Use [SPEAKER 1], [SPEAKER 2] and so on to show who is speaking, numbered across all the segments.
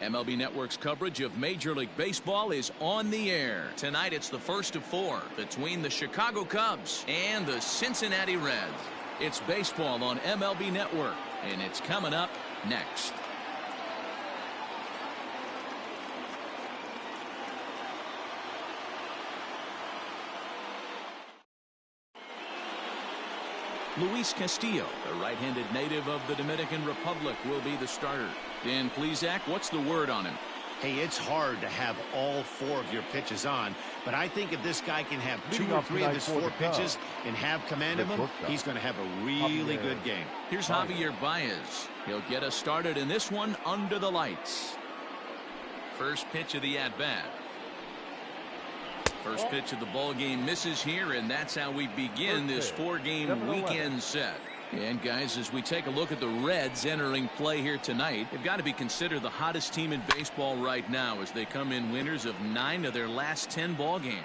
[SPEAKER 1] MLB Network's coverage of Major League Baseball is on the air. Tonight it's the first of 4 between the Chicago Cubs and the Cincinnati Reds. It's baseball on MLB Network, and it's coming up next. Luis Castillo, the right-handed native of the Dominican Republic, will be the starter. Dan Plesac, what's the word on him?
[SPEAKER 2] Hey, it's hard to have all 4 of your pitches on, but I think if this guy can have 2 or 3 of his 4 pitches and have command of them, he's going to have a really good game.
[SPEAKER 1] Here's Javier Baez. He'll get us started in this one under the lights. First pitch of the at-bat. First pitch of the ball game misses here, and that's how we begin this 4-game weekend set. And guys, as we take a look at the Reds entering play here tonight, they've got to be considered the hottest team in baseball right now as they come in winners of 9 of their last 10 ball games.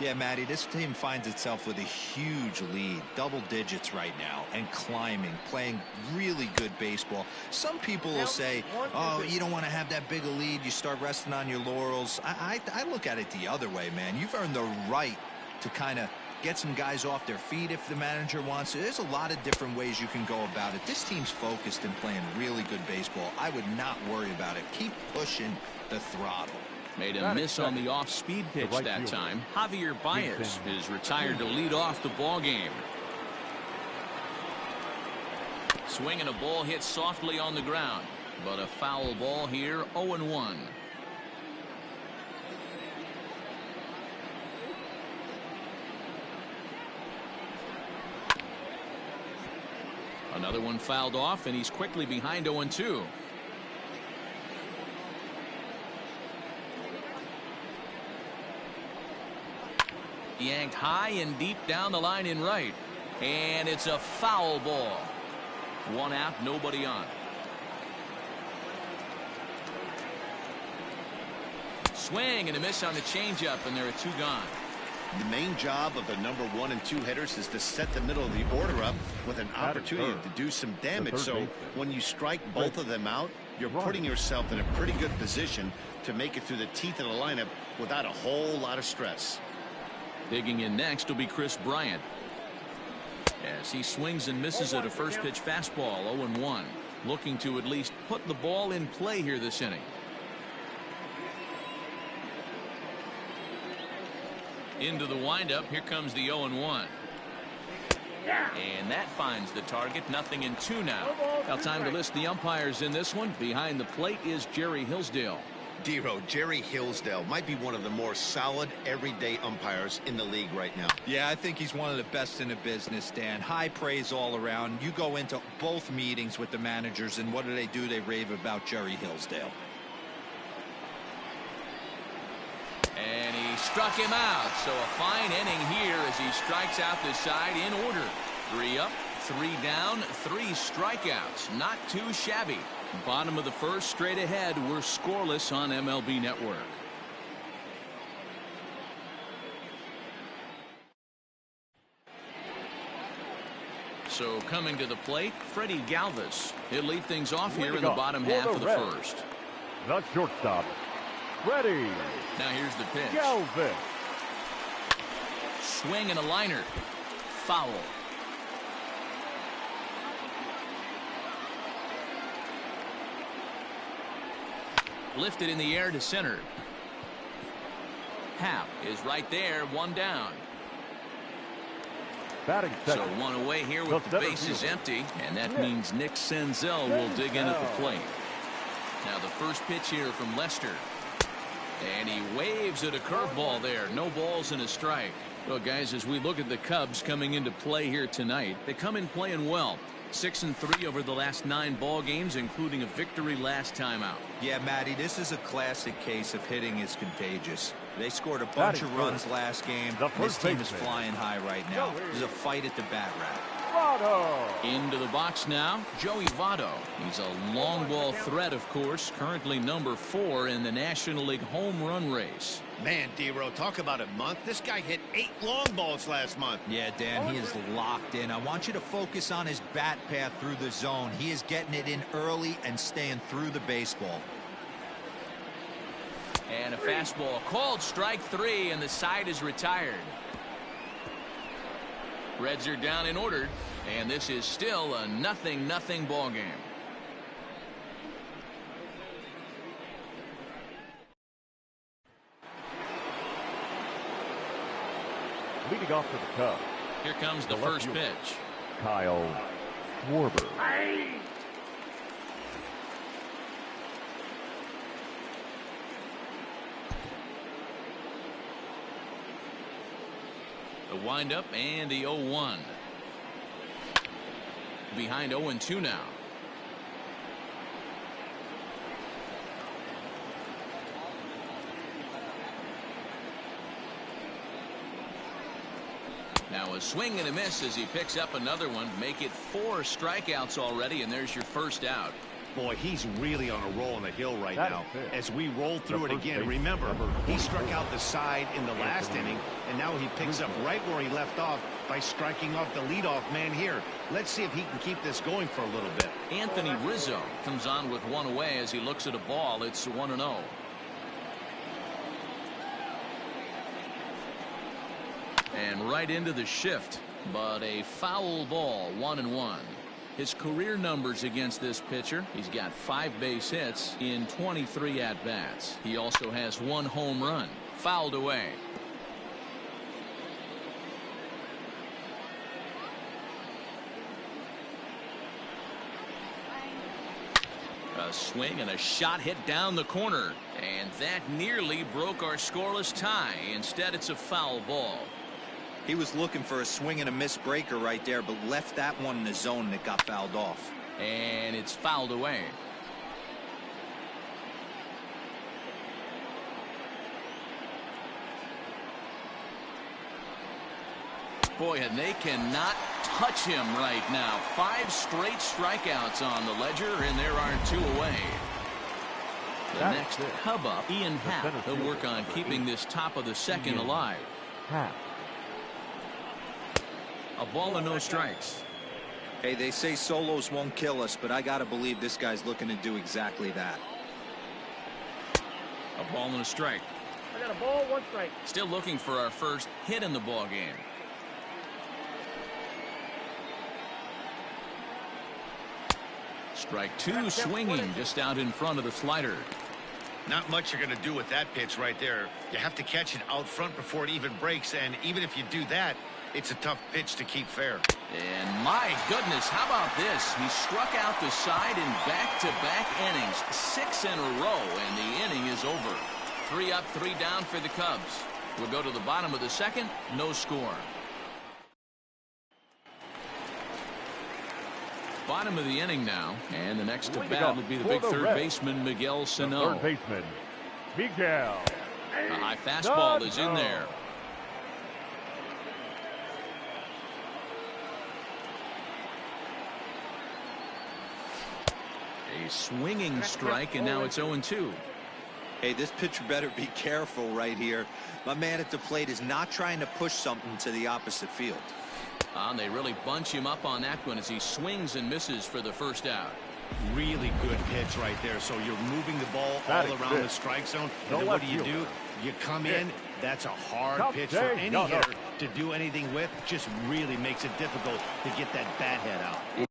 [SPEAKER 3] Yeah, Matty, this team finds itself with a huge lead, double digits right now, and climbing, playing really good baseball. Some people will say, oh, you don't want to have that big a lead, you start resting on your laurels. I look at it the other way, man. You've earned the right to kind of get some guys off their feet if the manager wants to. There's a lot of different ways you can go about it. This team's focused and playing really good baseball. I would not worry about it. Keep pushing the throttle.
[SPEAKER 1] Made a miss on the off-speed pitch that time. Javier Baez is retired to lead off the ball game. Swinging a ball hit softly on the ground, but a foul ball here, 0-1. Another one fouled off, and he's quickly behind 0-2. Yanked high and deep down the line in right, and it's a foul ball. 1 out, nobody on. Swing and a miss on the changeup, and there are 2 gone.
[SPEAKER 2] The main job of the number 1 and 2 hitters is to set the middle of the order up with an opportunity to do some damage. So when you strike both of them out, you're putting yourself in a pretty good position to make it through the teeth of the lineup without a whole lot of stress.
[SPEAKER 1] Digging in next will be Chris Bryant, as he swings and misses at a first pitch fastball. 0-1, looking to at least put the ball in play here this inning. Into the windup, here comes the 0-1. And that finds the target. 0-2 now. Now time to list the umpires in this one. Behind the plate is Jerry Hillsdale.
[SPEAKER 2] D-Row, Jerry Hillsdale might be one of the more solid everyday umpires in the league right now.
[SPEAKER 3] Yeah, I think he's one of the best in the business, Dan. High praise all around. You go into both meetings with the managers, and what do? They rave about Jerry Hillsdale.
[SPEAKER 1] And he struck him out. So a fine inning here as he strikes out the side in order. 3 up, 3 down, 3 strikeouts. Not too shabby. Bottom of the first, straight ahead. We're scoreless on MLB Network. So coming to the plate, Freddie Galvis. He'll lead things off here in the bottom half of the first.
[SPEAKER 4] The shortstop, Freddie.
[SPEAKER 1] Now here's the pitch.
[SPEAKER 4] Galvis.
[SPEAKER 1] Swing and a liner. Foul. Lifted in the air to center. Happ is right there, 1 down.
[SPEAKER 4] Batting
[SPEAKER 1] so
[SPEAKER 4] second.
[SPEAKER 1] 1 away here with the bases empty, and that means Nick Senzel will dig in at the plate. Now the first pitch here from Lester, and he waves at a curveball there. No balls and a strike. Well, guys, as we look at the Cubs coming into play here tonight, they come in playing well. 6-3 over the last 9 ball games, including a victory last time out.
[SPEAKER 3] Yeah, Matty, this is a classic case of hitting is contagious. They scored a bunch of runs last game. This team is flying high right now. There's a fight at the bat rack.
[SPEAKER 1] Into the box now, Joey Votto. He's a long ball threat, of course, currently number 4 in the National League home run race.
[SPEAKER 2] Man, D-Row, talk about a month. This guy hit 8 long balls last month.
[SPEAKER 3] Yeah, Dan, he is locked in. I want you to focus on his bat path through the zone. He is getting it in early and staying through the baseball.
[SPEAKER 1] And a fastball called strike 3, and the side is retired. Reds are down in order, and this is still a 0-0 ball game.
[SPEAKER 4] Leading off for the Cubs.
[SPEAKER 1] Here comes the first pitch.
[SPEAKER 4] Kyle Schwarber.
[SPEAKER 1] The windup and the 0-1. Behind 0-2 now. Now a swing and a miss as he picks up another one. Make it 4 strikeouts already, and there's your first out.
[SPEAKER 2] Boy, he's really on a roll on the hill right now. As we roll through it again, remember, he struck out the side in the last inning, and now he picks up right where he left off by striking off the leadoff man here. Let's see if he can keep this going for a little bit.
[SPEAKER 1] Anthony Rizzo comes on with one away as he looks at a ball. It's 1-0. And right into the shift, but a foul ball, 1-1. His career numbers against this pitcher: he's got 5 base hits in 23 at-bats. He also has 1 home run. Fouled away. A swing and a shot hit down the corner, and that nearly broke our scoreless tie. Instead, it's a foul ball.
[SPEAKER 3] He was looking for a swing and a miss breaker right there, but left that one in the zone that got fouled off.
[SPEAKER 1] And it's fouled away. Boy, and they cannot touch him right now. 5 straight strikeouts on the ledger, and there are 2 away. The next Cub up, Ian Happ. He'll work on keeping this top of the second alive. A ball and no strikes.
[SPEAKER 3] Hey, they say solos won't kill us, but I got to believe this guy's looking to do exactly that.
[SPEAKER 1] A ball and a strike.
[SPEAKER 4] I got a ball, 1 strike.
[SPEAKER 1] Still looking for our first hit in the ball game. Strike 2 swinging just out in front of the slider.
[SPEAKER 2] Not much you're going to do with that pitch right there. You have to catch it out front before it even breaks, and even if you do that, it's a tough pitch to keep fair.
[SPEAKER 1] And my goodness, how about this? He struck out the side in back-to-back innings, 6 in a row, and the inning is over. 3 up, 3 down for the Cubs. We'll go to the bottom of the second, no score. Bottom of the inning now, and the next to bat will be the big third baseman, Miguel Sano.
[SPEAKER 4] Third baseman, Miguel.
[SPEAKER 1] A high fastball is in there. A swinging strike, and now it's 0-2.
[SPEAKER 3] Hey, this pitcher better be careful right here. My man at the plate is not trying to push something to the opposite field.
[SPEAKER 1] And they really bunch him up on that one as he swings and misses for the first out.
[SPEAKER 2] Really good pitch right there. So you're moving the ball all around the strike zone. And then what do? You come in. That's a hard pitch for any hitter to do anything with. Just really makes it difficult to get that bat head out.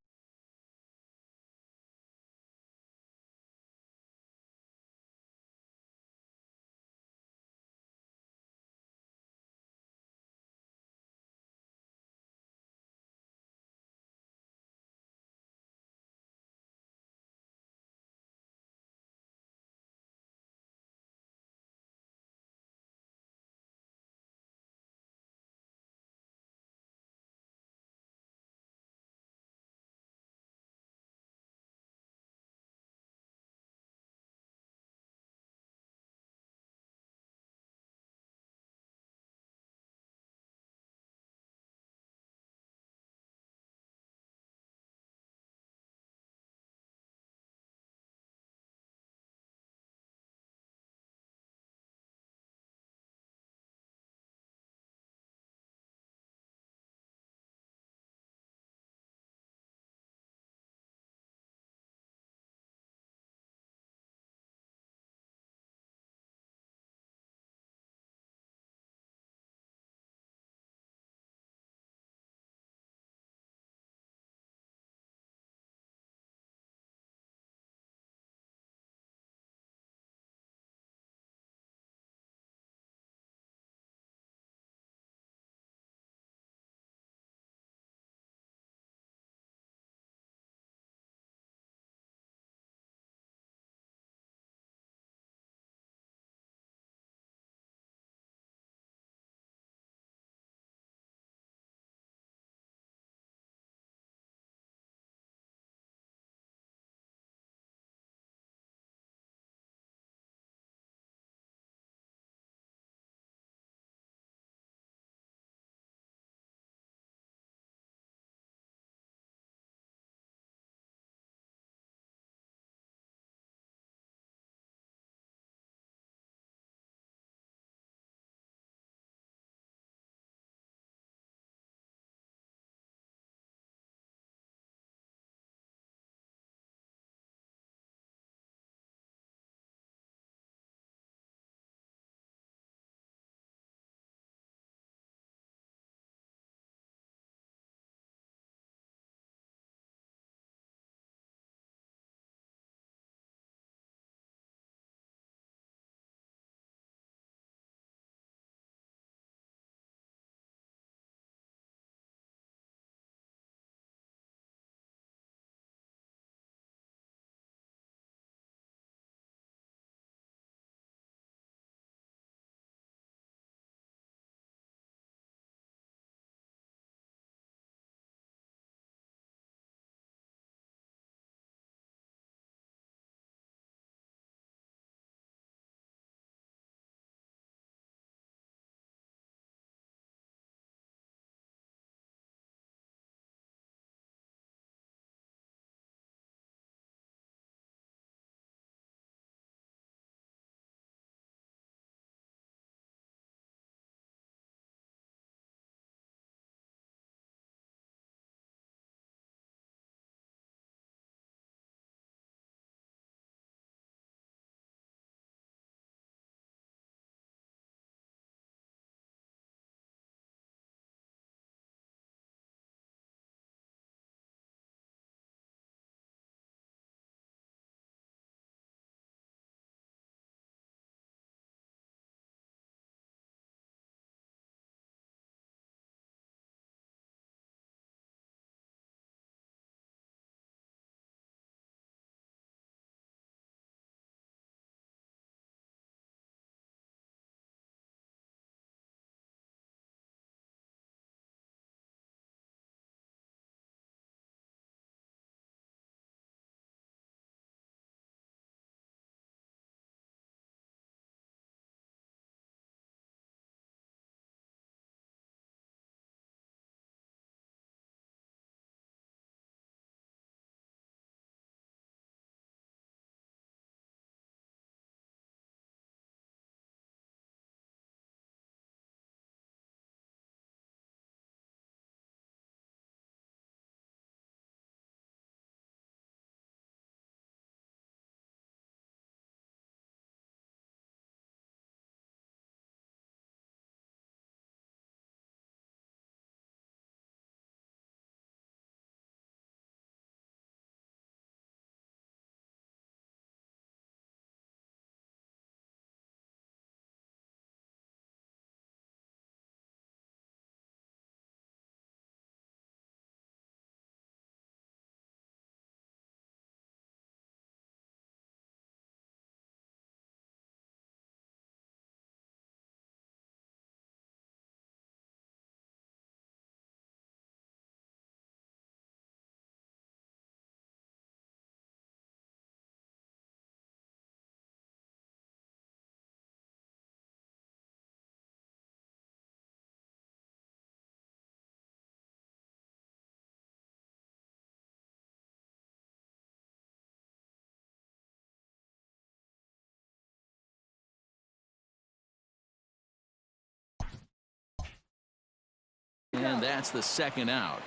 [SPEAKER 1] And that's the second out.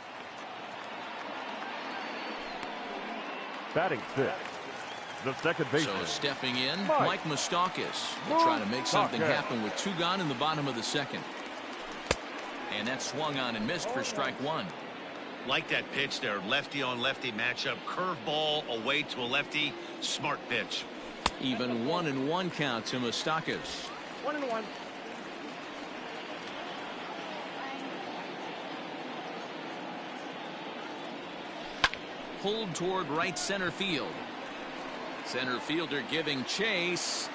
[SPEAKER 4] Batting fifth, the second baseman.
[SPEAKER 1] So stepping in, Mike Moustakas will try to make something happen with 2 gone in the bottom of the second. And that swung on and missed for strike 1.
[SPEAKER 2] Like that pitch there, lefty on lefty matchup, curveball away to a lefty, smart pitch.
[SPEAKER 1] Even 1-1 count to Moustakas.
[SPEAKER 4] 1-1.
[SPEAKER 1] Pulled toward right center field. Center fielder giving chase.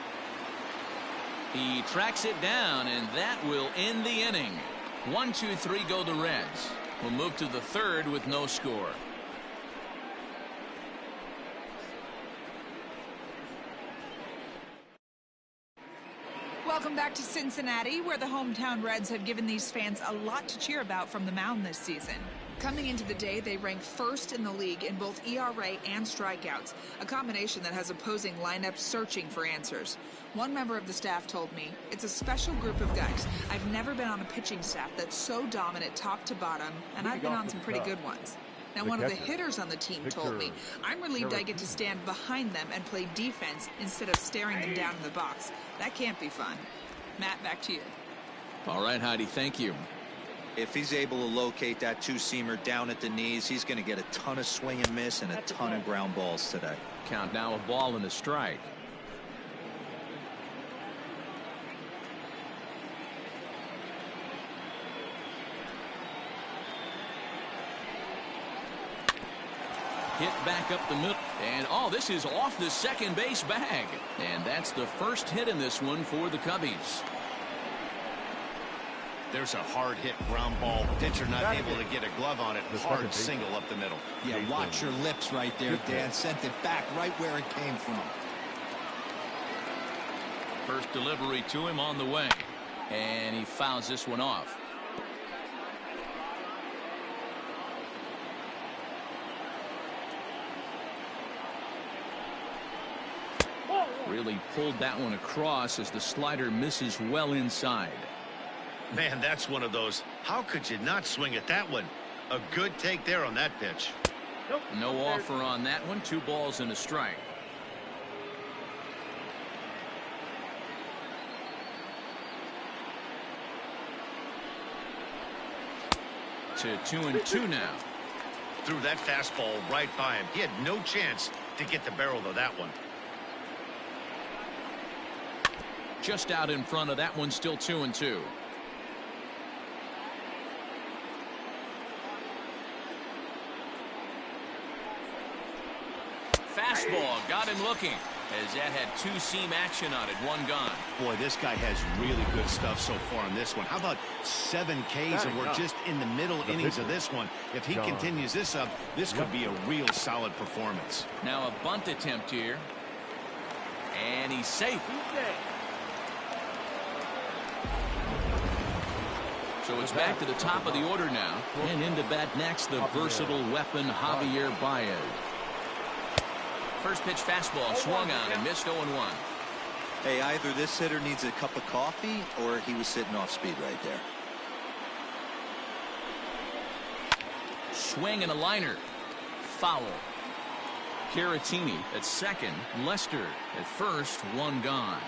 [SPEAKER 1] He tracks it down, and that will end the inning. 1, 2, 3 go the Reds. We'll move to the third with no score.
[SPEAKER 5] Welcome back to Cincinnati, where the hometown Reds have given these fans a lot to cheer about from the mound this season. Coming into the day, they rank first in the league in both ERA and strikeouts, a combination that has opposing lineups searching for answers. One member of the staff told me, it's a special group of guys. I've never been on a pitching staff that's so dominant top to bottom, and I've been on some pretty good ones. Now, one of the hitters on the team told me, I'm relieved I get to stand behind them and play defense instead of staring them down in the box. That can't be fun. Matt, back to you.
[SPEAKER 1] All right, Heidi, thank you.
[SPEAKER 3] If he's able to locate that two-seamer down at the knees, he's going to get a ton of swing and miss and a ton of ground balls today.
[SPEAKER 1] Count now, a ball and a strike. Hit back up the middle. And, oh, this is off the second base bag. And that's the first hit in this one for the Cubbies.
[SPEAKER 2] There's a hard hit ground ball. Pitcher not able to get a glove on it. Hard single up the middle.
[SPEAKER 3] Yeah, watch your lips right there, Dan. Sent it back right where it came from.
[SPEAKER 1] First delivery to him on the way. And he fouls this one off. Really pulled that one across as the slider misses well inside.
[SPEAKER 2] Man, that's one of those. How could you not swing at that one? A good take there on that pitch.
[SPEAKER 1] No offer on that one. 2 balls and a strike. To 2-2 now.
[SPEAKER 2] Threw that fastball right by him. He had no chance to get the barrel of that one.
[SPEAKER 1] Just out in front of that one, still 2-2. Fastball got him looking as that had 2-seam action on it. 1 gone.
[SPEAKER 2] Boy, this guy has really good stuff so far on this one. How about 7 Ks and we're just in the middle innings of this one. If he continues this up, this could be a real solid performance.
[SPEAKER 1] Now a bunt attempt here. And he's safe. So it's back to the top of the order now. And into bat next, the versatile weapon, Javier Baez. First pitch fastball swung on and missed 0-1.
[SPEAKER 3] Hey, either this hitter needs a cup of coffee or he was sitting off speed right there.
[SPEAKER 1] Swing and a liner. Foul. Caratini at second. Lester at first. 1 gone.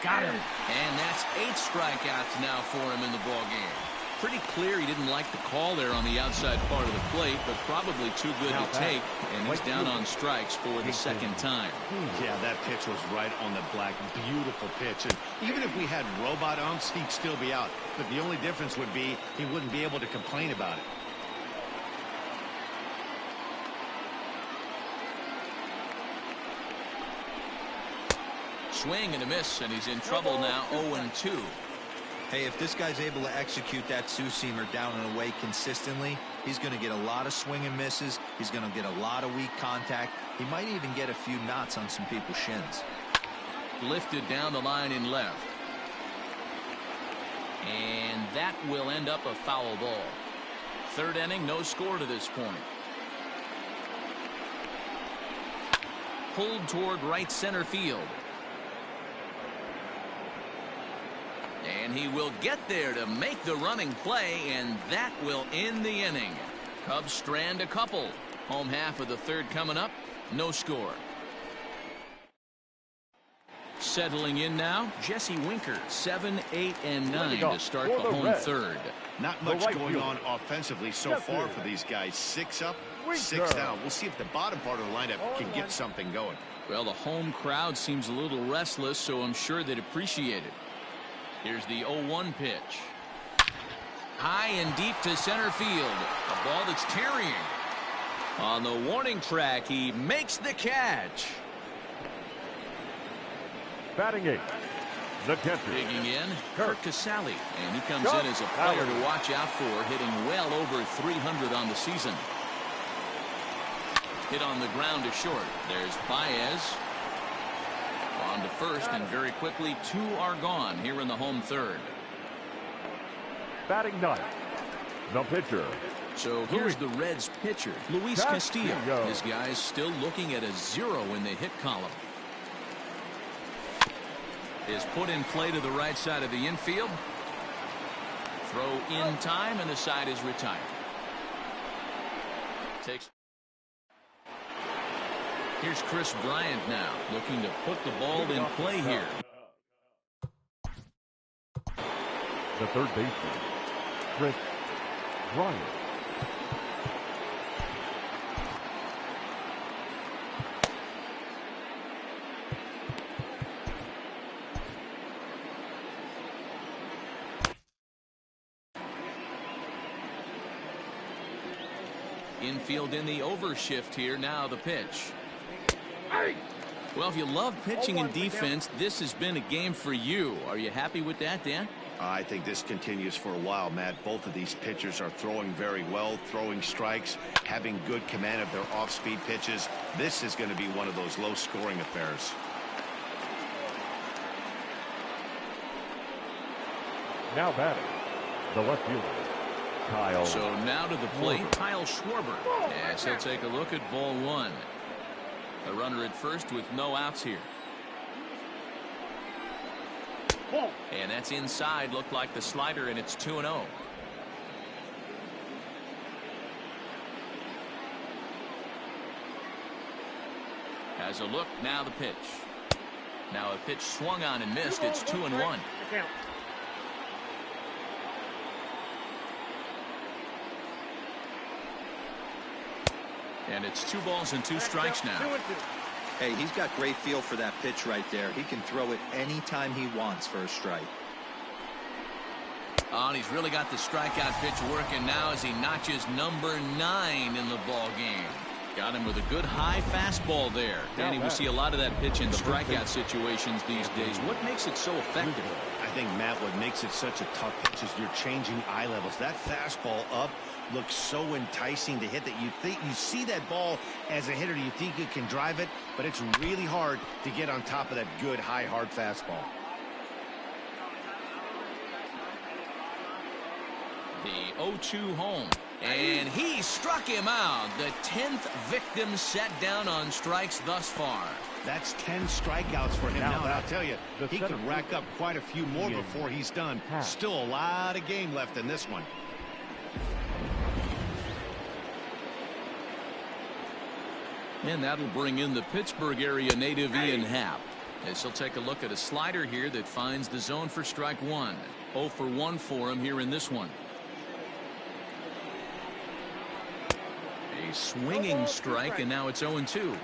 [SPEAKER 1] Got him. And that's 8 strikeouts now for him in the ballgame. Pretty clear he didn't like the call there on the outside part of the plate, but probably too good to take, and he's down on strikes for the second time.
[SPEAKER 2] Yeah, that pitch was right on the black. Beautiful pitch. And even if we had robot umps, he'd still be out. But the only difference would be he wouldn't be able to complain about it.
[SPEAKER 1] Swing and a miss, and he's in trouble now. 0-2.
[SPEAKER 3] Hey, if this guy's able to execute that two-seamer down and away consistently, he's going to get a lot of swing and misses. He's going to get a lot of weak contact. He might even get a few knots on some people's shins.
[SPEAKER 1] Lifted down the line in left. And that will end up a foul ball. Third inning, no score to this point. Pulled toward right center field. And he will get there to make the running play, and that will end the inning. Cubs strand a couple. Home half of the third coming up. No score. Settling in now, Jesse Winker, 7, 8, and 9 to start the home third.
[SPEAKER 2] Not much going on offensively so far for these guys. 6 up, 6 down. We'll see if the bottom part of the lineup can get something going.
[SPEAKER 1] Well, the home crowd seems a little restless, so I'm sure they'd appreciate it. Here's the 0-1 pitch. High and deep to center field. A ball that's tarrying. On the warning track, he makes the catch.
[SPEAKER 4] Batting 8, the catcher.
[SPEAKER 1] Digging in, Kurt Casale, and he comes in as a player to watch out for, hitting well over 300 on the season. Hit on the ground to short. There's Baez. On to first, and very quickly 2 are gone here in the home third.
[SPEAKER 4] Batting 9, the pitcher.
[SPEAKER 1] So here's the Reds pitcher, Luis Castillo. His guys still looking at a 0 in the hit column. Is put in play to the right side of the infield. Throw in time, and the side is retired. Here's Chris Bryant now, looking to put the ball in play here.
[SPEAKER 4] The third baseman, Chris Bryant.
[SPEAKER 1] Infield in the overshift here. Now the pitch. Well, if you love pitching and defense, this has been a game for you. Are you happy with that, Dan?
[SPEAKER 2] I think this continues for a while, Matt. Both of these pitchers are throwing very well, throwing strikes, having good command of their off-speed pitches. This is going to be one of those low-scoring affairs.
[SPEAKER 4] Now batting, the left fielder, Kyle.
[SPEAKER 1] So now to the plate, Kyle Schwarber. As he'll take a look at ball 1. A runner at first with no outs here. And that's inside. Looked like the slider, and it's 2-0. Has a look. Now the pitch. Now a pitch swung on and missed. It's 2-1. And it's 2 balls and 2 strikes now.
[SPEAKER 3] Hey, he's got great feel for that pitch right there. He can throw it anytime he wants for a strike.
[SPEAKER 1] Oh, and he's really got the strikeout pitch working now as he notches number 9 in the ball game. Got him with a good high fastball there. Danny, we see a lot of that pitch in strikeout situations these days. What makes it so effective?
[SPEAKER 2] I think, Matt, what makes it such a tough pitch is you're changing eye levels. That fastball up looks so enticing to hit that you think you see that ball as a hitter, you think you can drive it, but it's really hard to get on top of that good high hard fastball.
[SPEAKER 1] The 0-2 home, and he struck him out. The 10th victim set down on strikes thus far.
[SPEAKER 2] That's 10 strikeouts for him now, and I'll tell you, he could rack up quite a few more before he's done. Still a lot of game left in this one.
[SPEAKER 1] And that'll bring in the Pittsburgh area native Ian Happ, as he'll take a look at a slider here that finds the zone for strike 1. 0 for 1 for him here in this one. A swinging strike, and now it's 0-2.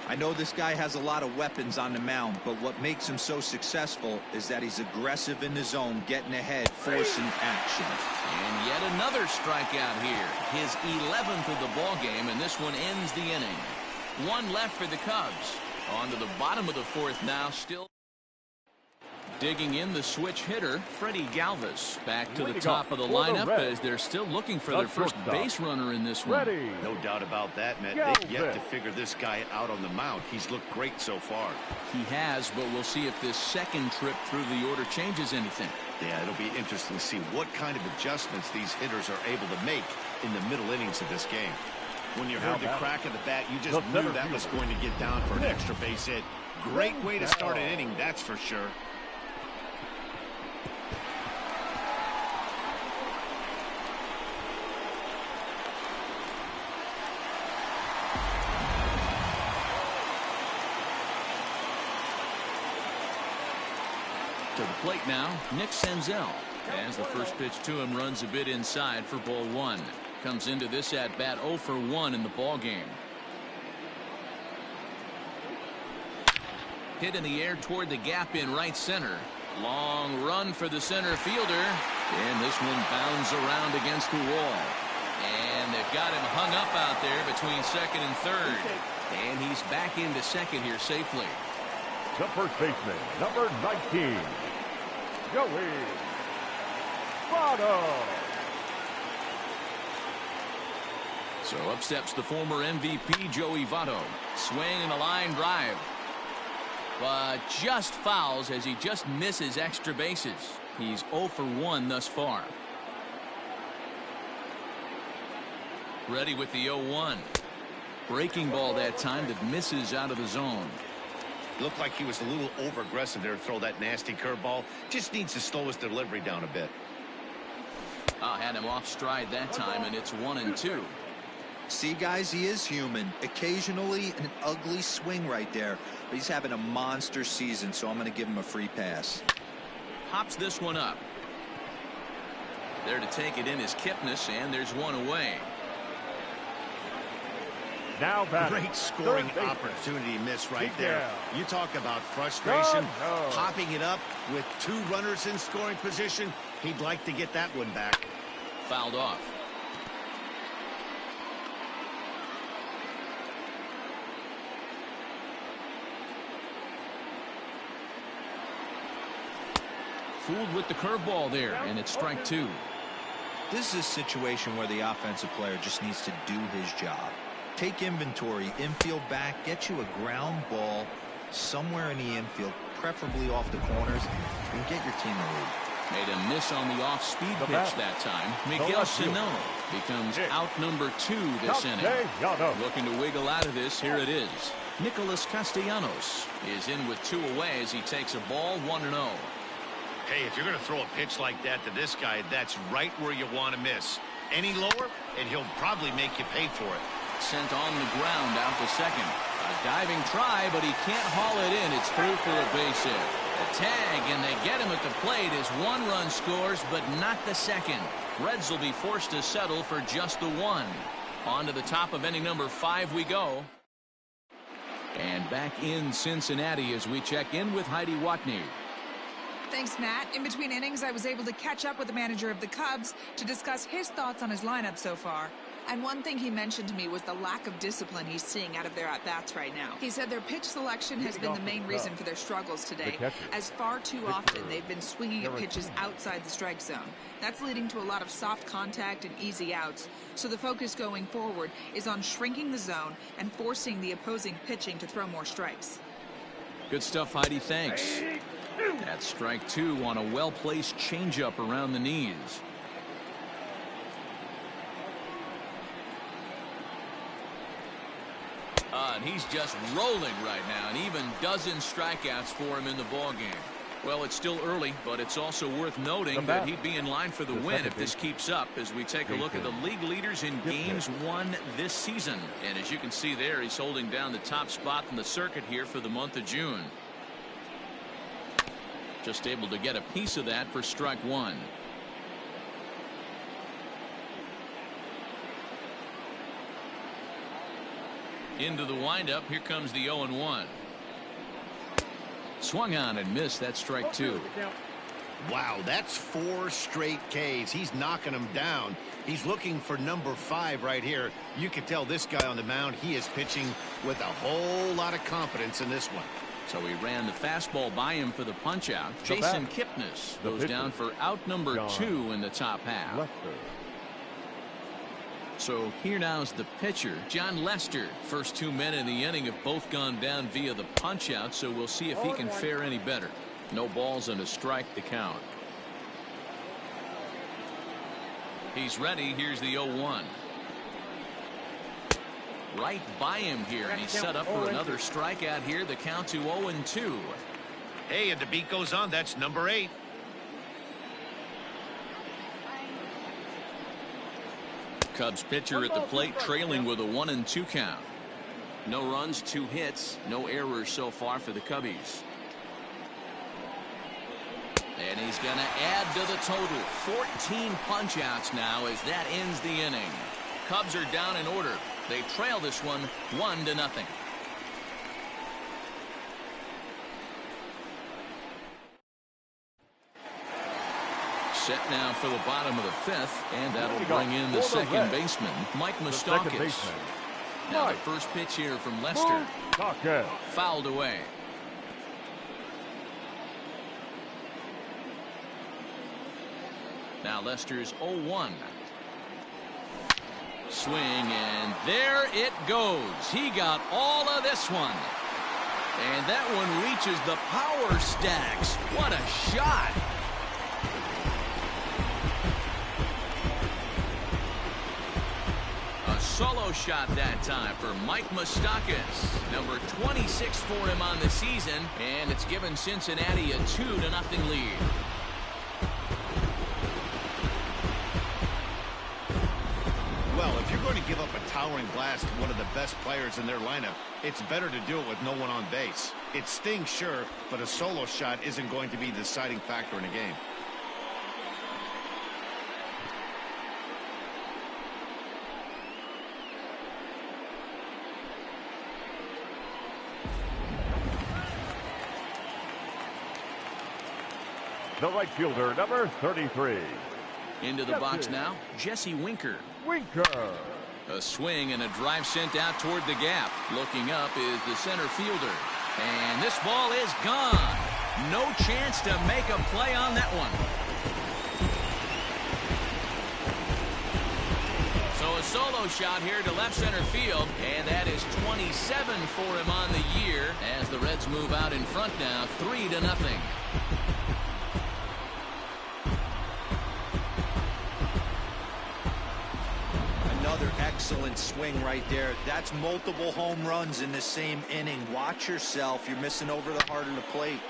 [SPEAKER 3] I know this guy has a lot of weapons on the mound, but what makes him so successful is that he's aggressive in the zone, getting ahead, forcing action.
[SPEAKER 1] And yet another strikeout here. His 11th of the ball game, and this one ends the inning. 1 left for the Cubs. On to the bottom of the 4th now, still digging in the switch hitter, Freddie Galvis. Back to the top of the lineup as they're still looking for their first base runner in this one.
[SPEAKER 2] No doubt about that, Matt. They've yet to figure this guy out on the mound. He's looked great so far.
[SPEAKER 1] He has, but we'll see if this second trip through the order changes anything.
[SPEAKER 2] Yeah, it'll be interesting to see what kind of adjustments these hitters are able to make in the middle innings of this game. When you heard the crack of the bat, you just knew that was going to get down for an extra base hit. Great way to start an inning, that's for sure.
[SPEAKER 1] To the plate now, Nick Senzel. As the first pitch to him runs a bit inside for ball one. Comes into this at bat 0 for 1 in the ball game. Hit in the air toward the gap in right center. Long run for the center fielder. And this one bounds around against the wall. And they've got him hung up out there between second and third. And he's back into second here safely.
[SPEAKER 4] The first baseman, number 19, Joey Votto.
[SPEAKER 1] So up steps the former MVP, Joey Votto. Swing and a line drive. But just fouls as he just misses extra bases. He's 0 for 1 thus far. Ready with the 0-1. Breaking ball that time that misses out of the zone.
[SPEAKER 2] Looked like he was a little over-aggressive there to throw that nasty curveball. Just needs to slow his delivery down a bit.
[SPEAKER 1] Had him off stride that time, and it's 1-2.
[SPEAKER 3] See, guys, he is human. Occasionally an ugly swing right there, but he's having a monster season, so I'm going to give him a free pass.
[SPEAKER 1] Hops this one up. There to take it in is Kipnis, and there's one away.
[SPEAKER 4] Now batting,
[SPEAKER 2] great scoring opportunity miss right there. You talk about frustration, popping it up with 2 runners in scoring position. He'd like to get that one back.
[SPEAKER 1] Fouled off. Fooled with the curveball there, and it's strike 2.
[SPEAKER 3] This is a situation where the offensive player just needs to do his job. Take inventory, infield back, get you a ground ball somewhere in the infield, preferably off the corners, and get your team a lead.
[SPEAKER 1] Made a miss on the off-speed pitch that time. Miguel Sano becomes out number 2 this inning. Looking to wiggle out of this. Here it is. Nicholas Castellanos is in with 2 away as he takes a ball 1-0.
[SPEAKER 2] Hey, if you're going to throw a pitch like that to this guy, that's right where you want to miss. Any lower, and he'll probably make you pay for it.
[SPEAKER 1] Sent on the ground out to second. A diving try, but he can't haul it in. It's through for a base hit. A tag, and they get him at the plate as 1 run scores, but not the second. Reds will be forced to settle for just the 1. On to the top of inning number 5 we go. And back in Cincinnati as we check in with Heidi Watney.
[SPEAKER 5] Thanks, Matt. In between innings, I was able to catch up with the manager of the Cubs to discuss his thoughts on his lineup so far. And one thing he mentioned to me was the lack of discipline he's seeing out of their at-bats right now. He said their pitch selection has been the main reason for their struggles today, as far too often they've been swinging at pitches outside the strike zone. That's leading to a lot of soft contact and easy outs. So the focus going forward is on shrinking the zone and forcing the opposing pitching to throw more strikes.
[SPEAKER 1] Good stuff, Heidi. Thanks. That's strike 2 on a well-placed changeup around the knees. And he's just rolling right now, and even dozen strikeouts for him in the ballgame. Well, it's still early, but it's also worth noting that he'd be in line for the win if this keeps up as we take a look at the league leaders in games won this season. And as you can see there, he's holding down the top spot in the circuit here for the month of June. Just able to get a piece of that for strike 1. Into the windup. Here comes the 0-1. Swung on and missed. That's strike 2.
[SPEAKER 2] Wow, that's 4 straight Ks. He's knocking them down. He's looking for number 5 right here. You can tell this guy on the mound, he is pitching with a whole lot of confidence in this one.
[SPEAKER 1] So he ran the fastball by him for the punch out. Jason Kipnis goes down for out number 2 in the top half. So here now is the pitcher, John Lester. First 2 men in the inning have both gone down via the punch out, so we'll see if he can fare any better. No balls and a strike to count. He's ready. Here's the 0-1. Right by him here, and he's set up for another strikeout here. The count to 0-2.
[SPEAKER 2] Hey, and the beat goes on. That's number 8.
[SPEAKER 1] Cubs pitcher at the plate trailing with a 1-2 count. No runs, 2 hits, no errors so far for the Cubbies. And he's going to add to the total. 14 punch-outs now as that ends the inning. Cubs are down in order. They trail this one 1-0. Set now for the bottom of the fifth, and that'll bring in the second baseman, Mike Moustakas. Now the first pitch here from Lester. Fouled away. Now Lester's 0-1. Swing, and there it goes. He got all of this one. And that one reaches the power stacks. What a shot. A solo shot that time for Mike Moustakas. Number 26 for him on the season. And it's given Cincinnati a 2-0 lead.
[SPEAKER 2] Well, if you're going to give up a towering blast to one of the best players in their lineup, it's better to do it with no one on base. It stings, sure, but a solo shot isn't going to be the deciding factor in a game.
[SPEAKER 4] The right fielder, number 33.
[SPEAKER 1] Into the box now, Jesse Winker. A swing and a drive sent out toward the gap. Looking up is the center fielder. And this ball is gone. No chance to make a play on that one. So a solo shot here to left center field. And that is 27 for him on the year as the Reds move out in front now 3-0.
[SPEAKER 3] Another excellent swing right there. That's multiple home runs in the same inning. Watch yourself. You're missing over the heart of the plate.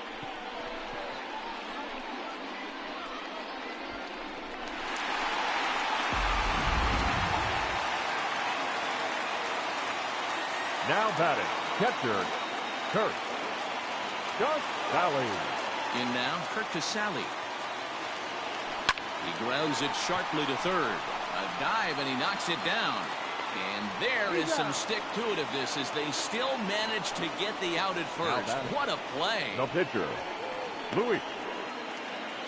[SPEAKER 4] Now batting, catcher, Kurt Casale.
[SPEAKER 1] In now, Kurt Casale. He grounds it sharply to third. A dive, and he knocks it down. And there is some stick-to-itiveness as they still manage to get the out at first. What a play.
[SPEAKER 4] The pitcher, Louis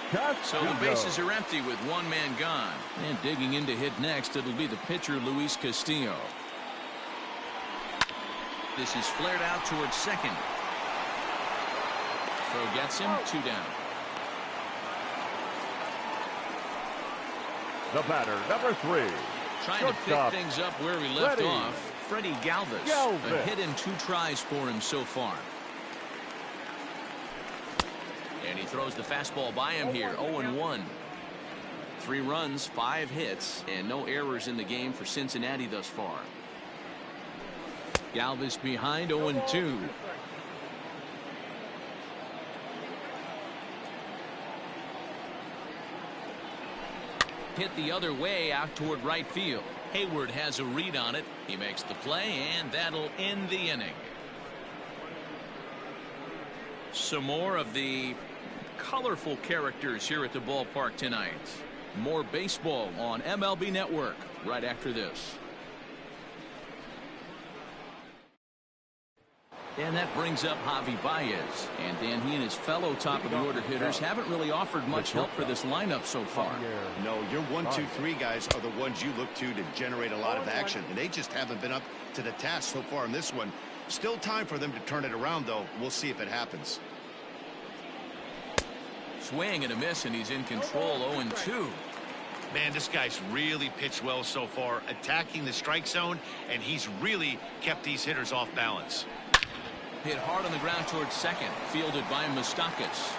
[SPEAKER 4] Castillo.
[SPEAKER 1] So the bases are empty with one man gone. And digging in to hit next, it'll be the pitcher, Luis Castillo. This is flared out towards second. Throw gets him, 2 down.
[SPEAKER 4] The batter, number 3.
[SPEAKER 1] Trying to pick things up where he left off. Freddie Galvis. A hit in 2 tries for him so far. And he throws the fastball by him here. 0-1. 3 runs, 5 hits, and no errors in the game for Cincinnati thus far. Galvis behind 0-2. Hit the other way out toward right field. Hayward has a read on it. He makes the play, and that'll end the inning. Some more of the colorful characters here at the ballpark tonight. More baseball on MLB Network right after this. And that brings up Javi Baez. And then he and his fellow top-of-the-order hitters haven't really offered much help for this lineup so far.
[SPEAKER 2] No, your 1, 2, 3 guys are the ones you look to generate a lot of action. And they just haven't been up to the task so far in this one. Still time for them to turn it around, though. We'll see if it happens.
[SPEAKER 1] Swing and a miss, and he's in control. 0-2.
[SPEAKER 2] Man, this guy's really pitched well so far, attacking the strike zone, and he's really kept these hitters off balance.
[SPEAKER 1] Hit hard on the ground towards second. Fielded by Moustakas.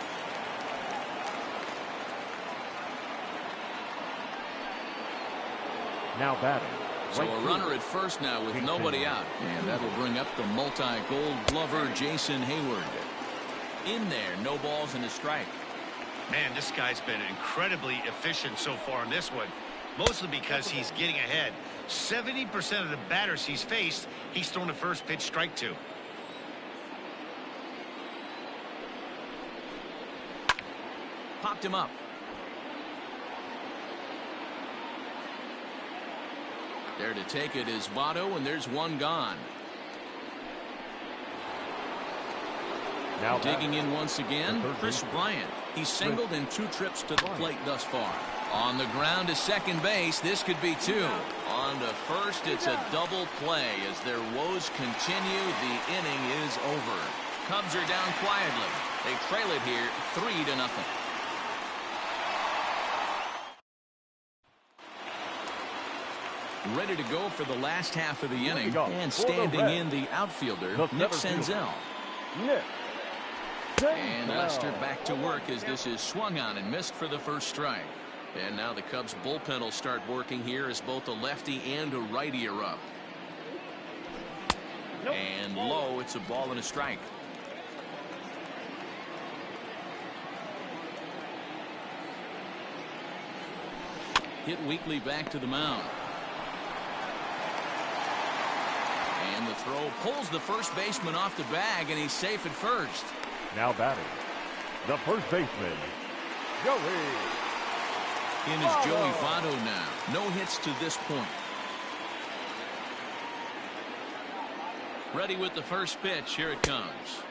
[SPEAKER 4] Now batting.
[SPEAKER 1] So a runner at first now with nobody out. And that'll bring up the multi-gold glover Jason Hayward. In there, no balls and a strike.
[SPEAKER 2] Man, this guy's been incredibly efficient so far in this one. Mostly because he's getting ahead. 70% of the batters he's faced, he's thrown the first pitch strike to.
[SPEAKER 1] Popped him up. There to take it is Votto, and there's one gone.
[SPEAKER 4] Now
[SPEAKER 1] digging in once again, Chris Bryant. He's singled in 2 trips to the plate thus far. On the ground to second base. This could be 2. On to first, it's a double play. As their woes continue, the inning is over. Cubs are down quietly. They trail it here 3-0. Ready to go for the last half of the inning. And standing in the outfielder, Nick Senzel. And Lester back to work as this is swung on and missed for the first strike. And now the Cubs bullpen will start working here as both a lefty and a righty are up. And low, it's a ball and a strike. Hit weakly back to the mound. And the throw pulls the first baseman off the bag, and he's safe at first.
[SPEAKER 4] Now batting, the first baseman, Joey.
[SPEAKER 1] In is Joey Votto now. No hits to this point. Ready with the first pitch. Here it comes.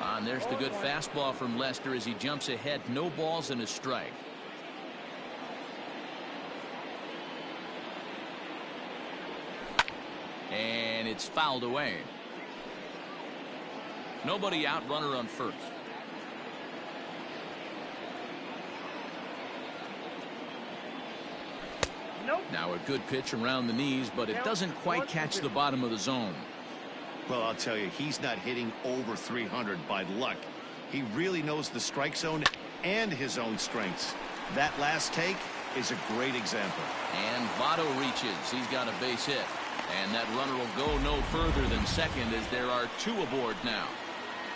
[SPEAKER 1] And there's the good fastball from Lester as he jumps ahead. No balls and a strike. And it's fouled away. Nobody out, runner on first. Now a good pitch around the knees, but it doesn't quite catch the bottom of the zone.
[SPEAKER 2] Well, I'll tell you, he's not hitting over 300 by luck. He really knows the strike zone and his own strengths. That last take is a great example.
[SPEAKER 1] And Votto reaches. He's got a base hit. And that runner will go no further than second as there are 2 aboard now.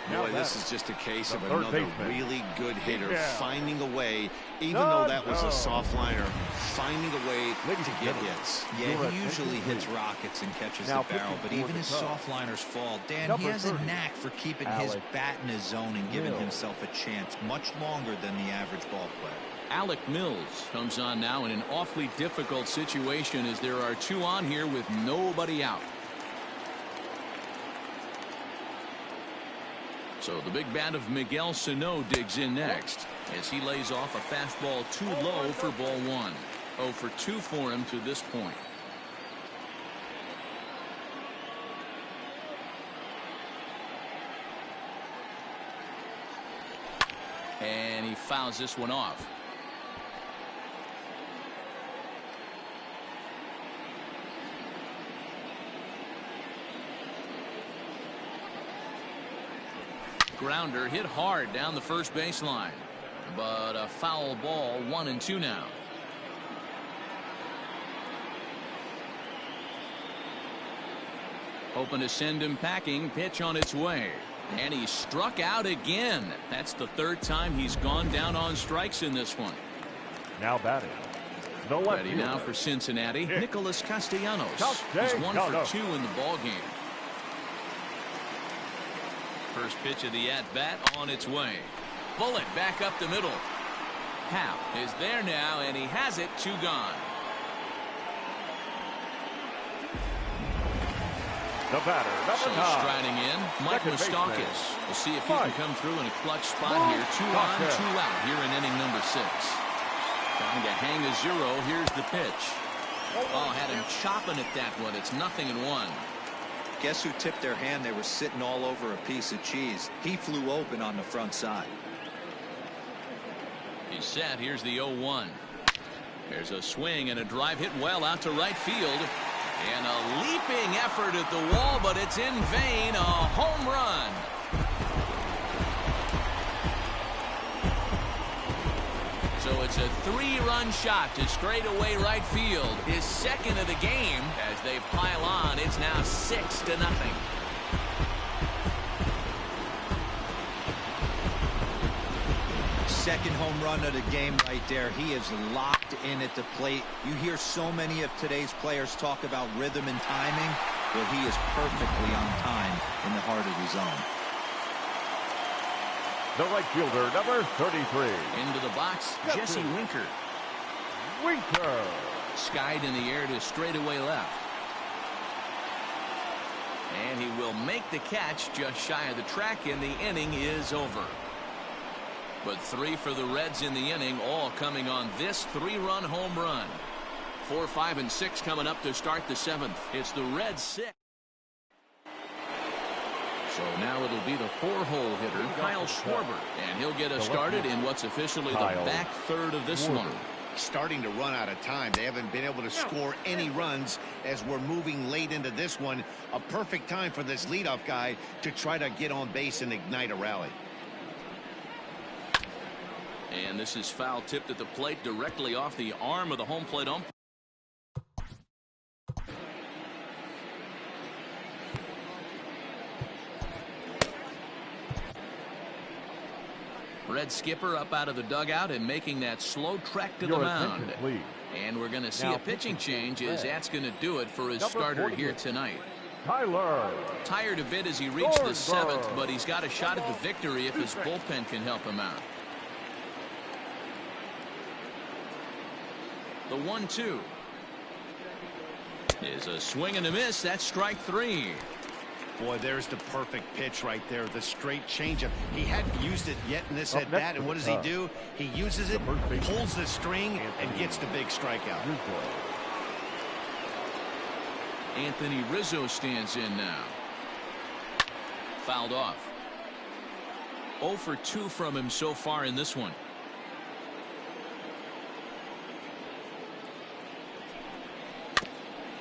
[SPEAKER 2] Boy, this is just a case of another really good hitter finding a way, even though that was a soft liner, finding a way to get hits.
[SPEAKER 3] Yeah, he usually hits rockets and catches the barrel, but even his soft liners fall. Dan, he has a knack for keeping his bat in his zone and giving himself a chance much longer than the average ball player.
[SPEAKER 1] Alec Mills comes on now in an awfully difficult situation as there are 2 on here with nobody out. So the big bat of Miguel Sano digs in next as he lays off a fastball too low for ball 1. 0 for 2 for him to this point. And he fouls this one off. Grounder hit hard down the first baseline, but a foul ball. 1-2 now. Hoping to send him packing. Pitch on its way, and he struck out again. That's the 3rd time he's gone down on strikes in this one.
[SPEAKER 4] Now batting, the left
[SPEAKER 1] ready now for Cincinnati, Nicholas Castellanos. He's 1 for 2 in the ball game. First pitch of the at-bat on its way. Bullet back up the middle. Howe is there now, and he has it. 2 gone.
[SPEAKER 4] The batter, number 9.
[SPEAKER 1] Striding in, Mike Moustakas. We'll see if he can come through in a clutch spot here. 2 on, 2 out here in inning number 6. Trying to hang a 0. Here's the pitch. Oh, had him chopping at that one. It's 0-1.
[SPEAKER 3] Guess who tipped their hand? They were sitting all over a piece of cheese. He flew open on the front side.
[SPEAKER 1] He's set. Here's the 0-1. There's a swing and a drive hit well out to right field. And a leaping effort at the wall, but it's in vain. A home run. So it's a 3-run shot to straightaway right field. His 2nd of the game as they pile on. It's now 6-0.
[SPEAKER 3] Second home run of the game right there. He is locked in at the plate. You hear so many of today's players talk about rhythm and timing. Well, he is perfectly on time in the heart of the zone.
[SPEAKER 4] The right fielder, number 33.
[SPEAKER 1] Into the box, Jesse Winker.
[SPEAKER 4] Winker.
[SPEAKER 1] Skied in the air to straightaway left. And he will make the catch just shy of the track, and the inning is over. But 3 for the Reds in the inning, all coming on this 3-run home run. 4, 5, and 6 coming up to start the 7th. It's the Reds 6. So now it'll be the 4-hole hitter, Kyle Schwarber, and he'll get us started in what's officially the back third of this one.
[SPEAKER 2] Starting to run out of time. They haven't been able to score any runs as we're moving late into this one. A perfect time for this leadoff guy to try to get on base and ignite a rally.
[SPEAKER 1] And this is foul tipped at the plate directly off the arm of the home plate umpire. Red skipper up out of the dugout and making that slow trek to the mound. And we're going to see a pitching change as that's going to do it for his starter here tonight.
[SPEAKER 4] Tyler.
[SPEAKER 1] Tired a bit as he reached the 7th, but he's got a shot at the victory if his bullpen can help him out. The 1-2 is a swing and a miss. That's strike 3.
[SPEAKER 2] Boy, there's the perfect pitch right there. The straight changeup. He hadn't used it yet in this at bat, and what does he do? He uses it, pulls the string, and gets the big strikeout.
[SPEAKER 1] Anthony Rizzo stands in now. Fouled off. 0 for 2 from him so far in this one.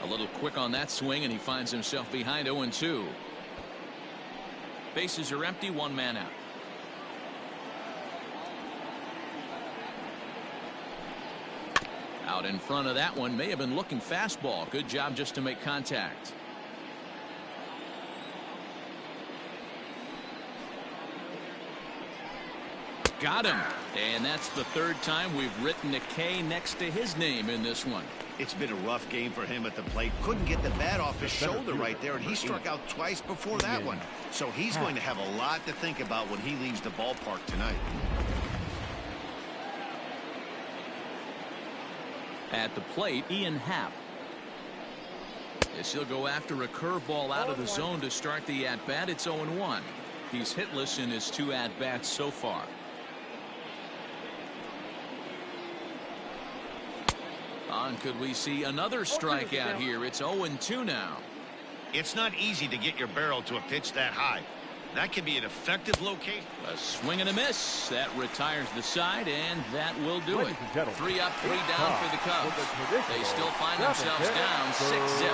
[SPEAKER 1] A little quick on that swing, and he finds himself behind 0-2. Bases are empty, 1 man out. Out in front of that one, may have been looking fastball. Good job just to make contact. Got him. And that's the 3rd time we've written a K next to his name in this one.
[SPEAKER 2] It's been a rough game for him at the plate. Couldn't get the bat off his shoulder right there, and he struck out twice before that one. So he's going to have a lot to think about when he leaves the ballpark tonight.
[SPEAKER 1] At the plate, Ian Happ. As he'll go after a curveball out of the zone to start the at-bat, it's 0-1. He's hitless in his 2 at-bats so far. Could we see another strikeout here? It's 0-2 now.
[SPEAKER 2] It's not easy to get your barrel to a pitch that high. That can be an effective location.
[SPEAKER 1] A swing and a miss. That retires the side, and that will do it. 3 up, 3 down for the Cubs. They still find themselves down 6-zip.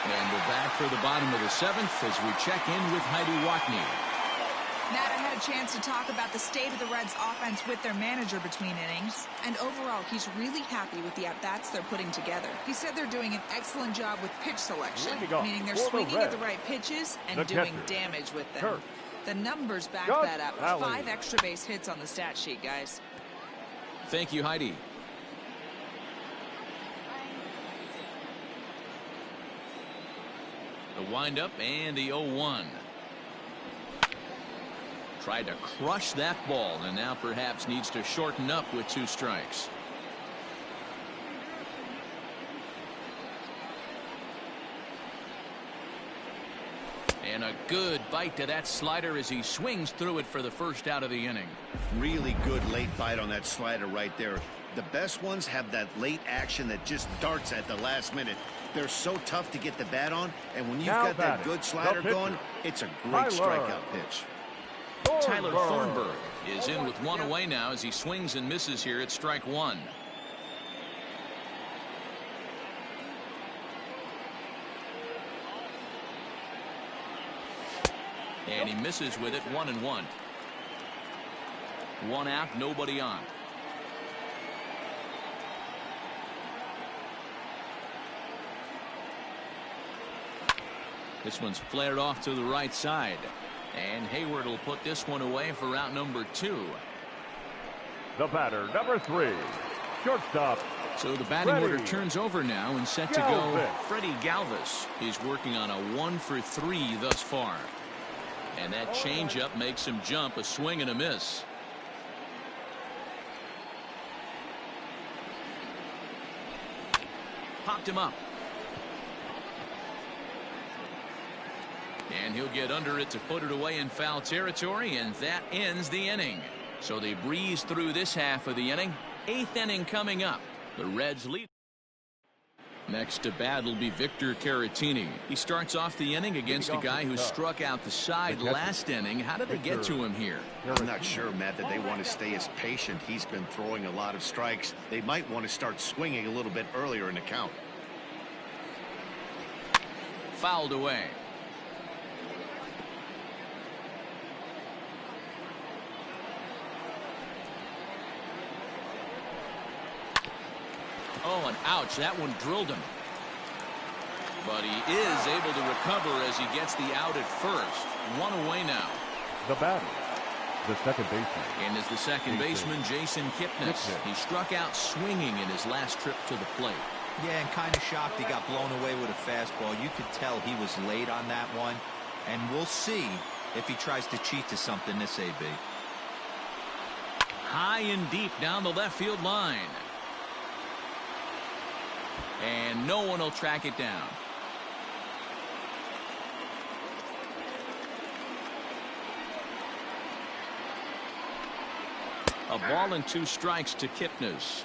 [SPEAKER 1] And we're back for the bottom of the 7th as we check in with Heidi Watney.
[SPEAKER 5] Matt, I had a chance to talk about the state of the Reds offense with their manager between innings, and overall he's really happy with the at-bats they're putting together. He said they're doing an excellent job with pitch selection, meaning they're swinging at the right pitches and doing damage with them. The numbers back that up. 5 extra base hits on the stat sheet, guys.
[SPEAKER 1] Thank you, Heidi. The windup and the 0-1. Tried to crush that ball, and now perhaps needs to shorten up with 2 strikes. And a good bite to that slider as he swings through it for the first out of the inning.
[SPEAKER 2] Really good late bite on that slider right there. The best ones have that late action that just darts at the last minute. They're so tough to get the bat on, and when you've got that good slider going, it's a great strikeout pitch.
[SPEAKER 1] Tyler Thornburg is in with 1 away now as he swings and misses here at strike 1. And he misses with it. 1-1. 1 out, nobody on. This one's flared off to the right side. And Hayward will put this one away for out number 2.
[SPEAKER 4] The batter, number 3, shortstop,
[SPEAKER 1] So the batting order turns over now and set to go. Freddie Galvis is working on a 1 for 3 thus far. And that changeup makes him jump. A swing and a miss. Popped him up. And he'll get under it to put it away in foul territory, and that ends the inning. So they breeze through this half of the inning. 8th inning coming up. The Reds lead. Next to bat will be Victor Caratini. He starts off the inning against a guy who struck out the side last inning. How did they get to him here?
[SPEAKER 2] I'm not sure, Matt, that they want to stay as patient. He's been throwing a lot of strikes. They might want to start swinging a little bit earlier in the count.
[SPEAKER 1] Fouled away. Oh, and ouch, that one drilled him. But he is able to recover as he gets the out at first. 1 away now.
[SPEAKER 4] The batter, the second baseman.
[SPEAKER 1] And is the second baseman, Jason Kipnis. He struck out swinging in his last trip to the plate.
[SPEAKER 3] Yeah, and kind of shocked he got blown away with a fastball. You could tell he was late on that one. And we'll see if he tries to cheat to something this AB.
[SPEAKER 1] High and deep down the left field line. And no one will track it down. A ball and 2 strikes to Kipnis.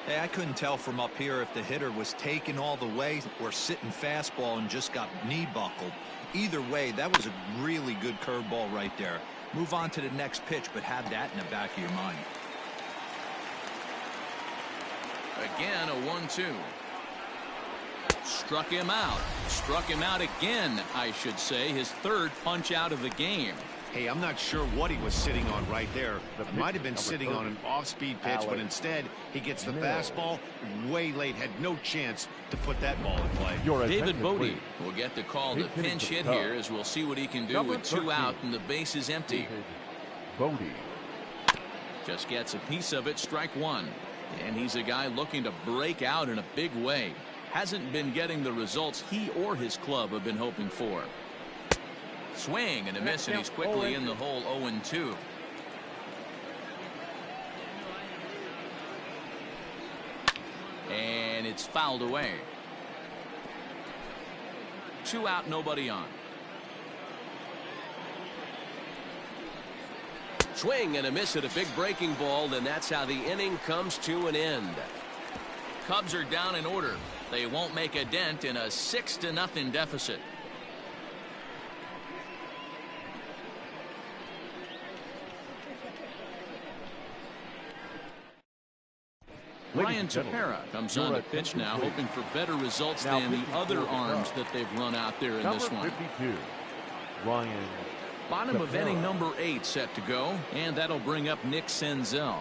[SPEAKER 3] Hey, I couldn't tell from up here if the hitter was taken all the way or sitting fastball and just got knee buckled. Either way, that was a really good curveball right there. Move on to the next pitch, but have that in the back of your mind.
[SPEAKER 1] Again, a 1-2. Struck him out. Struck him out again, I should say. His 3rd punch out of the game.
[SPEAKER 2] Hey, I'm not sure what he was sitting on right there. It might have been sitting on an off-speed pitch, but instead he gets the fastball way late. Had no chance to put that ball in play.
[SPEAKER 1] David Bodie will get the call to pinch hit here, as we'll see what he can do with 2 out and the base is empty.
[SPEAKER 4] Bodie
[SPEAKER 1] just gets a piece of it. Strike 1. And he's a guy looking to break out in a big way. Hasn't been getting the results he or his club have been hoping for. Swing and a miss, and he's quickly in the hole. 0-2. And it's fouled away. 2 out, nobody on. Swing and a miss at a big breaking ball, and that's how the inning comes to an end. Cubs are down in order. They won't make a dent in a 6-0 deficit. Ryan Tepera comes on to pitch now, hoping for better results than the other arms that they've run out there in this one.
[SPEAKER 4] 52, Ryan.
[SPEAKER 1] Bottom of inning number 8 set to go, and that'll bring up Nick Senzel.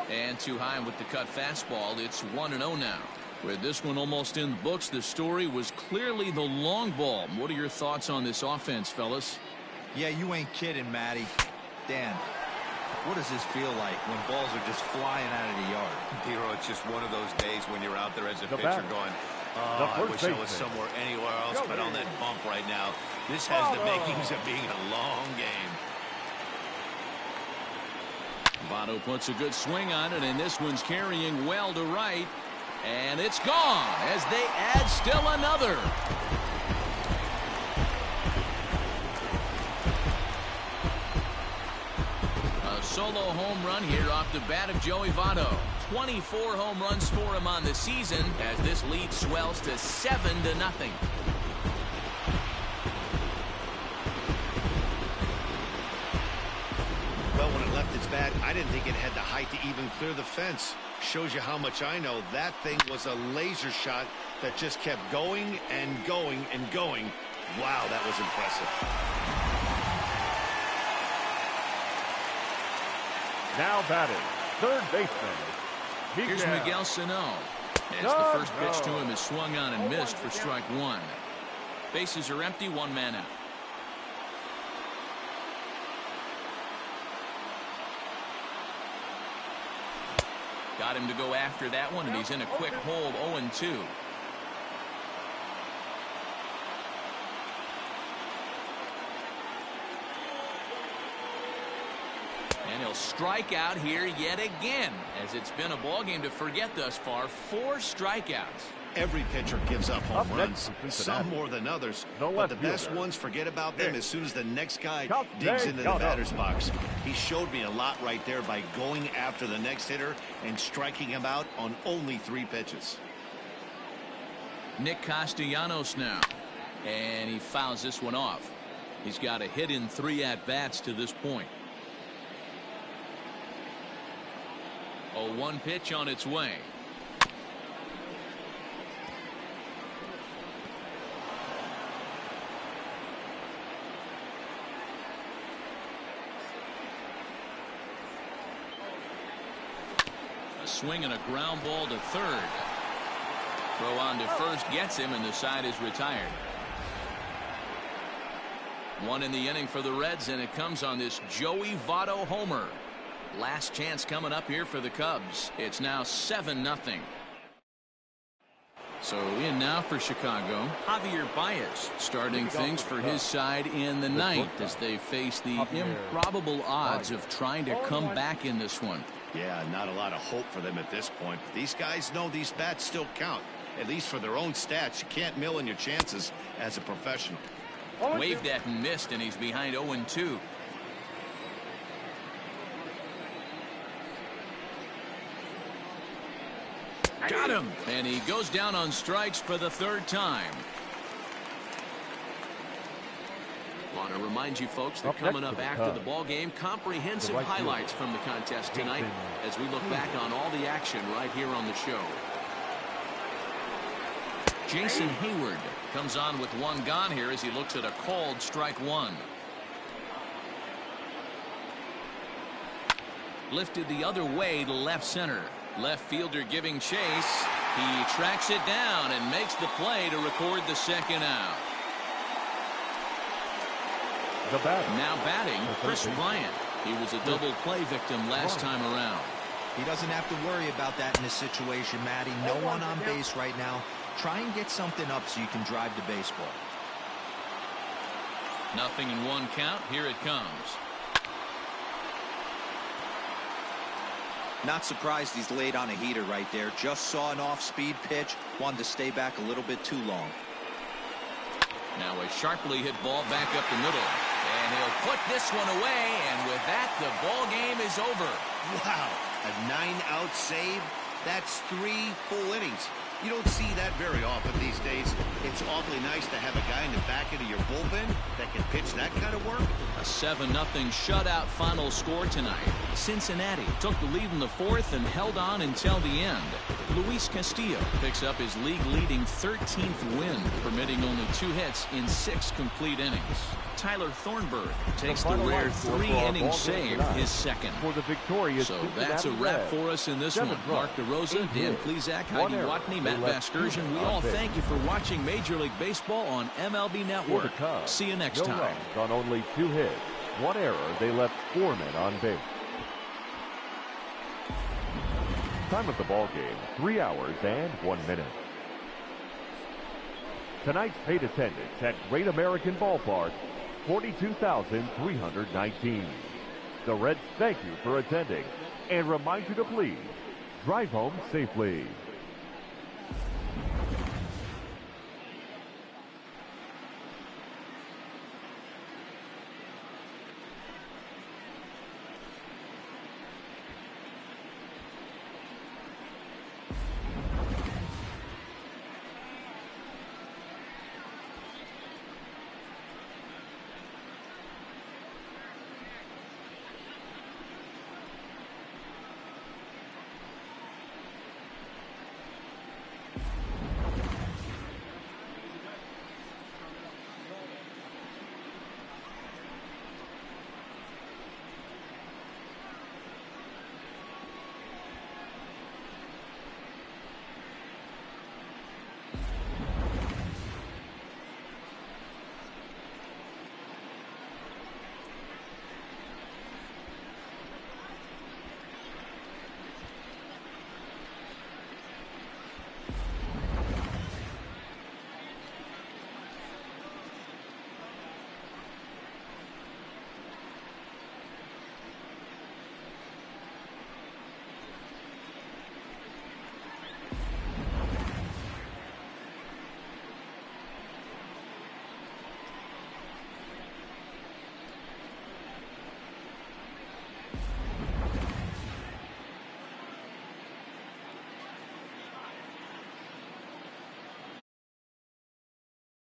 [SPEAKER 1] And too high with the cut fastball. It's 1-0 now. With this one almost in the books, the story was clearly the long ball. What are your thoughts on this offense, fellas?
[SPEAKER 3] Yeah, you ain't kidding, Matty. Dan, what does this feel like when balls are just flying out of the yard?
[SPEAKER 6] Hero, it's just one of those days when you're out there as a pitcher going, I wish I was somewhere anywhere else but on that bump right now. This has the makings of being a long game.
[SPEAKER 1] Votto puts a good swing on it, and this one's carrying well to right. And it's gone as they add still another. A solo home run here off the bat of Joey Votto. 24 home runs for him on the season as this lead swells to 7-0.
[SPEAKER 2] Well, when it left its bat, I didn't think it had the height to even clear the fence. Shows you how much I know. That thing was a laser shot that just kept going and going and going. Wow, that was impressive.
[SPEAKER 4] Now batting, third baseman.
[SPEAKER 1] Here's Miguel Sano. As the first pitch to him is swung on and missed for strike 1. Bases are empty, 1 man out. Got him to go after that one, and he's in a quick hold, 0-2. And he'll strike out here yet again, as it's been a ball game to forget thus far. 4 strikeouts.
[SPEAKER 2] Every pitcher gives up home runs, some more than others, but the best ones forget about them as soon as the next guy digs into the batter's box. He showed me a lot right there by going after the next hitter and striking him out on only 3 pitches.
[SPEAKER 1] Nick Castellanos now, and he fouls this one off. He's got a hit in 3 at-bats to this point. 0-1 pitch on its way. A swing and a ground ball to third. Throw on to first gets him, and the side is retired. 1 in the inning for the Reds, and it comes on this Joey Votto homer. Last chance coming up here for the Cubs. It's now 7-0. So in now for Chicago, Javier Baez starting things for his side in the 9th as they face the improbable odds of trying to come back in this one.
[SPEAKER 2] Yeah, not a lot of hope for them at this point. These guys know these bats still count, at least for their own stats. You can't mill in your chances as a professional.
[SPEAKER 1] Waved at and missed, and he's behind 0-2. Got him, and he goes down on strikes for the 3rd time. Want to remind you folks that coming up after the ball game, comprehensive highlights from the contest tonight as we look back on all the action right here on the show. Jason Hayward comes on with 1 gone here as he looks at a called strike 1. Lifted the other way to left center. Left fielder giving chase. He tracks it down and makes the play to record the 2nd out. Now batting, Chris Bryant. He was a double play victim last time around.
[SPEAKER 3] He doesn't have to worry about that in this situation, Matty. No one on base right now. Try and get something up so you can drive the baseball.
[SPEAKER 1] 0-1 count. Here it comes.
[SPEAKER 3] Not surprised he's laid on a heater right there. Just saw an off-speed pitch. Wanted to stay back a little bit too long.
[SPEAKER 1] Now a sharply hit ball back up the middle. And he'll put this one away. And with that, the ball game is over.
[SPEAKER 2] Wow. A 9-out save? That's 3 full innings. You don't see that very often these days. It's awfully nice to have a guy in the back end of your bullpen that can pitch that kind of work.
[SPEAKER 1] A 7-0 shutout final score tonight. Cincinnati took the lead in the 4th and held on until the end. Luis Castillo picks up his league-leading 13th win, permitting only 2 hits in 6 complete innings. Tyler Thornburg takes the rare 3-inning save, his 2nd.
[SPEAKER 4] For the victorious
[SPEAKER 1] so that's a wrap for us in this one. Mark DeRosa, Dan Plesac, Heidi Watney, Matt Vasgersian. We all thank you for watching Major League Baseball on MLB Network. See you next time.
[SPEAKER 4] On only 2 hits, 1 error, they left 4 men on base. Time of the ball game, 3 hours and 1 minute. Tonight's paid attendance at Great American Ballpark, 42,319. The Reds thank you for attending and remind you to please drive home safely.